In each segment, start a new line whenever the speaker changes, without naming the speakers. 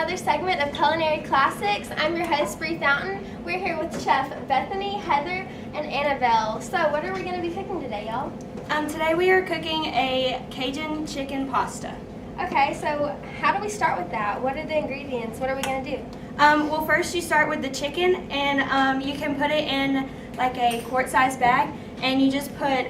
another segment of Culinary Classics. I'm your host, Bree Fountain. We're here with Chef Bethany, Heather, and Annabelle. So what are we going to be cooking today, y'all?
Today we are cooking a Cajun Chicken Pasta.
Okay, so how do we start with that? What are the ingredients? What are we going to do?
Well, first you start with the chicken, and you can put it in like a quart-sized bag, and you just put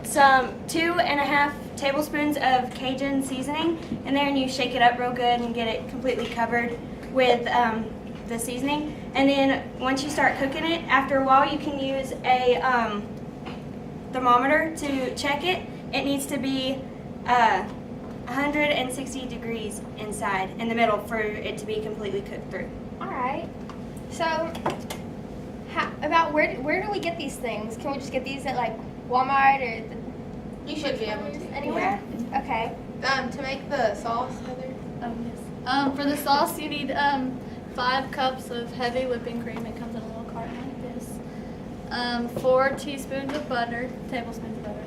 some 2.5 tablespoons of Cajun seasoning in there, and you shake it up real good and get it completely covered with the seasoning. And then once you start cooking it, after a while you can use a thermometer to check it. It needs to be 160 degrees inside in the middle for it to be completely cooked through.
All right. So where do we get these things? Can we just get these at like Walmart or
You should be able to.
anywhere?
Yeah.
Okay.
To make the sauce, Heather?
Yes. For the sauce, you need 5 cups of heavy whipping cream. It comes in a little carton like this. 4 teaspoons of butter, tablespoons of butter.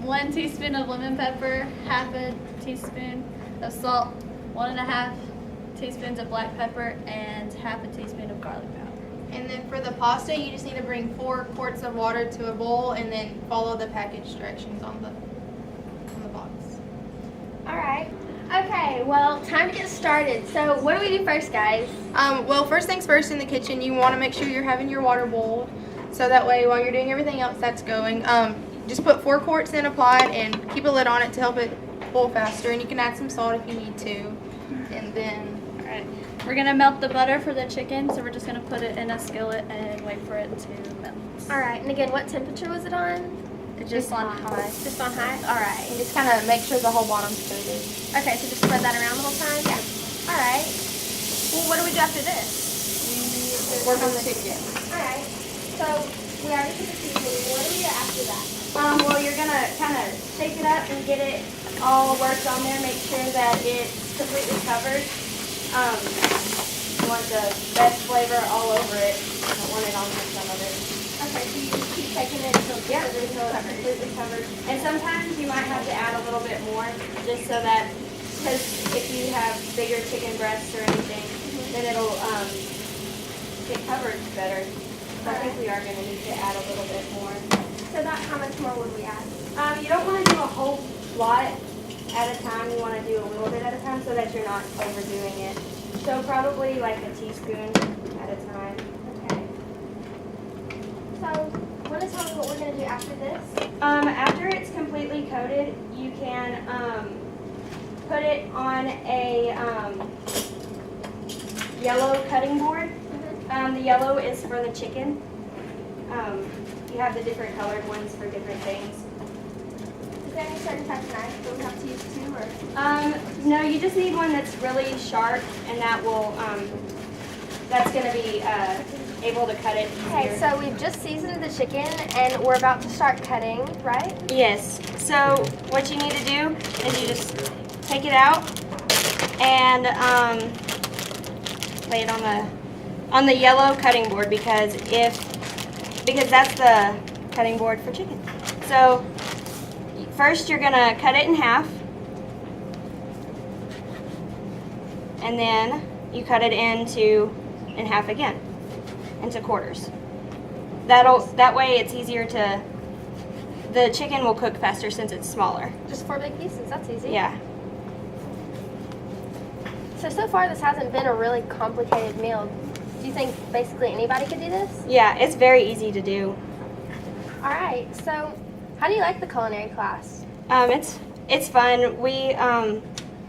1 teaspoon of lemon pepper, half a teaspoon of salt, 1.5 teaspoons of black pepper, and half a teaspoon of garlic powder.
And then for the pasta, you just need to bring 4 quarts of water to a bowl and then follow the package directions on the box.
All right. Okay, well, time to get started. So what do we do first, guys?
Well, first things first, in the kitchen, you want to make sure you're having your water boiled, so that way while you're doing everything else that's going, just put 4 quarts in applied and keep a lid on it to help it boil faster, and you can add some salt if you need to. And then
We're going to melt the butter for the chicken, so we're just going to put it in a skillet and wait for it to melt.
All right, and again, what temperature was it on?
It's just on high.
Just on high? All right.
and just kind of make sure the whole bottom's coated.
Okay, so just spread that around the whole time?
Yeah.
All right. Well, what do we do after this?
Work on the chicken.
All right. So we already put the seasoning. What do we do after that?
Well, you're going to kind of shake it up and get it all worked on there. Make sure that it's completely covered. You want the best flavor all over it. You don't want it on some of it.
Okay, so you just keep shaking it until
Yeah, until it's completely covered. And sometimes you might have to add a little bit more, just so that, because if you have bigger chicken breasts or anything, then it'll get covered better. So I think we are going to need to add a little bit more.
So about how much more would we add?
You don't want to do a whole lot at a time. You want to do a little bit at a time so that you're not overdoing it. So probably like a teaspoon at a time.
Okay. So want to tell me what we're going to do after this?
After it's completely coated, you can put it on a yellow cutting board. The yellow is for the chicken. You have the different colored ones for different things.
Is there any certain type of knife that we have to use too? Or?
No, you just need one that's really sharp, and that will that's going to be able to cut it easier.
Okay, so we've just seasoned the chicken and we're about to start cutting, right?
Yes. So what you need to do is you just take it out and lay it on the yellow cutting board because that's the cutting board for chicken. So first you're gonna cut it in half, and then you cut it in half again, into quarters. That way it's easier to, the chicken will cook faster since it's smaller.
Just 4 big pieces, that's easy.
Yeah.
So far this hasn't been a really complicated meal. Do you think basically anybody could do this?
Yeah, it's very easy to do.
All right, so how do you like the culinary class?
It's fun.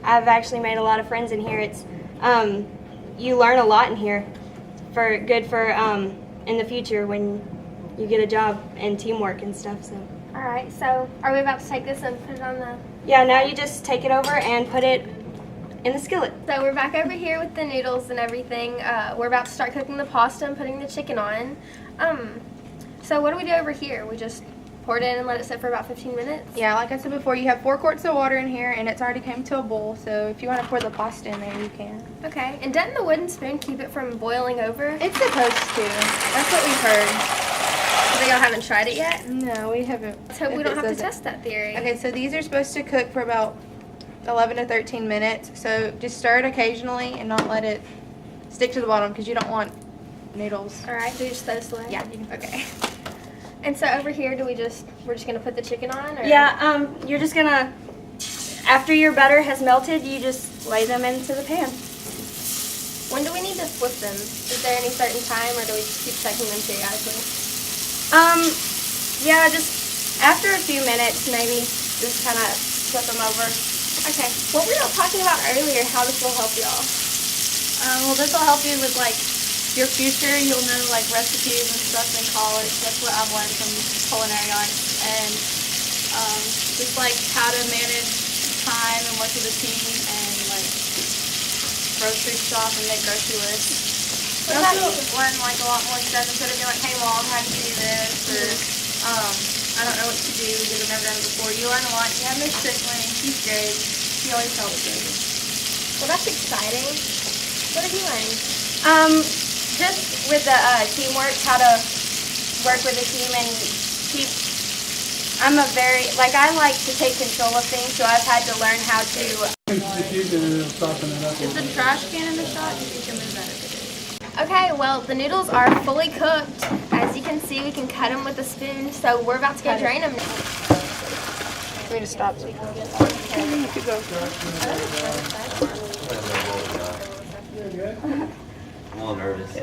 I've actually made a lot of friends in here. It's you learn a lot in here, for in the future when you get a job and teamwork and stuff. So.
All right, so are we about to take this and put it on the?
Yeah, now you just take it over and put it in the skillet.
So we're back over here with the noodles and everything. We're about to start cooking the pasta and putting the chicken on. So what do we do over here? We just pour it in and let it sit for about 15 minutes?
Yeah, like I said before, you have 4 quarts of water in here, and it's already came to a boil, so if you want to pour the pasta in there, you can.
Okay, and doesn't the wooden spoon keep it from boiling over?
It's supposed to. That's what we've heard.
So y'all haven't tried it yet?
No, we haven't.
Let's hope we don't have to test that theory.
Okay, so these are supposed to cook for about 11 to 13 minutes. So just stir it occasionally and not let it stick to the bottom because you don't want noodles.
All right, do you just throw this away?
Yeah.
Okay. And so over here, we're just gonna put the chicken on? Or?
Yeah, you're just gonna, after your butter has melted, you just lay them into the pan.
When do we need to flip them? Is there any certain time, or do we just keep checking them periodically?
Yeah, just after a few minutes, maybe just kind of flip them over.
Okay. What were y'all talking about earlier? How this will help y'all?
Well, this will help you with like your future. You'll know like recipes and stuff in college. That's what I've learned from culinary arts, and just like how to manage time and work with a team and like grocery shop and make grocery lists.
You also learn like a lot more stuff instead of being like, hey mom, how do you do this? Or I don't know what to do because I've never done it before. You learn a lot. You have Miss Strickland. She's great. She always tells us.
Well, that's exciting. What have you learned?
Just with the teamwork, how to work with a team and keep. I'm a very I like to take control of things, so I've had to learn how to.
If you can soften it up.
Is the trash can in the shot? You can move that if it is.
Okay, well, the noodles are fully cooked. As you can see, we can cut them with a spoon, so we're about to go drain them now.
We need to stop so you can get
I'm all nervous.
Do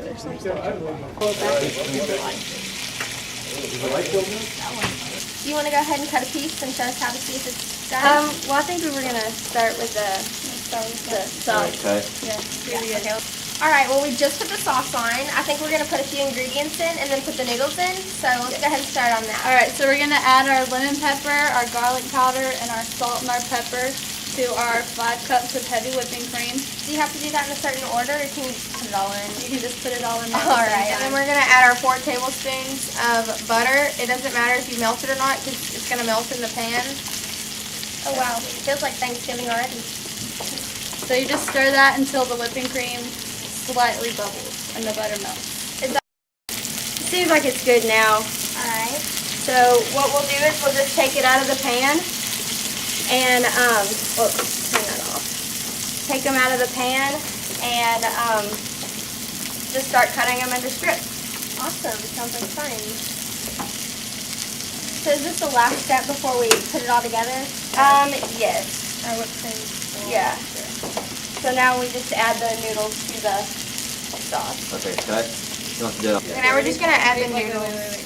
you want to go ahead and cut a piece and show us how to see if it's done?
Well, I think we were gonna start with the sauce.
Okay.
Yeah.
All right, well, we just put the sauce on. I think we're going to put a few ingredients in and then put the noodles in. So let's go ahead and start on that.
All right, so we're gonna add our lemon pepper, our garlic powder, and our salt and our pepper to our 5 cups of heavy whipping cream.
Do you have to do that in a certain order, or can you just put it all in?
You can just put it all in there.
All right,
And then we're going to add our 4 tablespoons of butter. It doesn't matter if you melt it or not because it's going to melt in the pan.
Oh, wow. It feels like Thanksgiving already.
So you just stir that until the whipping cream slightly bubbles and the butter melts.
It seems like it's good now.
All right.
So what we'll do is we'll just take it out of the pan and turn that off. Take them out of the pan and just start cutting them into strips.
Awesome. Sounds like fun. So is this the last step before we put it all together?
Yes.
Our whipped cream.
Yeah. So now we just add the noodles to the sauce.
Okay, cut. You don't have to do it.
And now we're just going to add the noodles.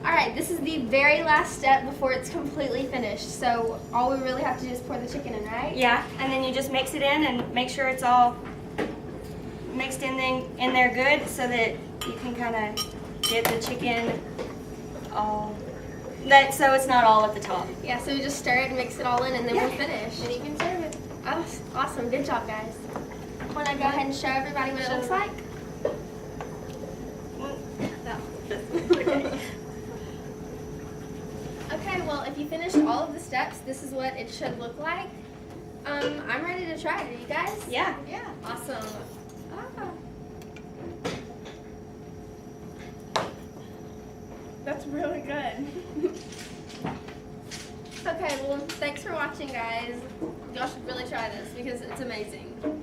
Alright, this is the very last step before it's completely finished. So all we really have to do is pour the chicken in, right?
Yeah, and then you just mix it in and make sure it's all mixed in there good so that you can kind of get the chicken all, so it's not all at the top.
Yeah, so we just stir it and mix it all in and then we're finished.
And you can serve it.
Oh, awesome. Good job, guys. Want to go ahead and show everybody what it looks like? Okay, well, if you finished all of the steps, this is what it should look like. I'm ready to try it. Are you guys?
Yeah.
Yeah. Awesome. That's really good. Okay, well, thanks for watching, guys. Y'all should really try this because it's amazing.